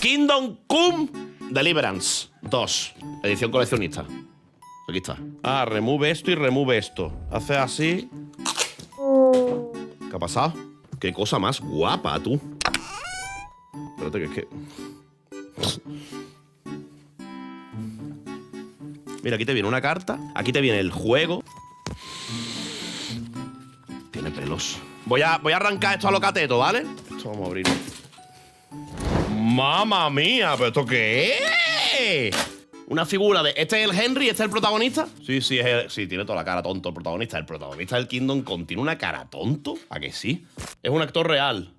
Kingdom Come Deliverance 2, edición coleccionista. Aquí está. Ah, remove esto y remove esto. Hace así. ¿Qué ha pasado? Qué cosa más guapa, tú. Espérate, que es que... Mira, aquí te viene una carta. Aquí te viene el juego. Tiene pelos. Voy a arrancar esto a lo cateto, ¿vale? Esto vamos a abrirlo. ¡Mamma mía! ¿Pero esto qué es? Una figura de... ¿Este es el Henry? ¿Este es el protagonista? Sí, sí, tiene toda la cara tonto el protagonista. El protagonista del Kingdom Come tiene una cara tonto. ¿A que sí? Es un actor real.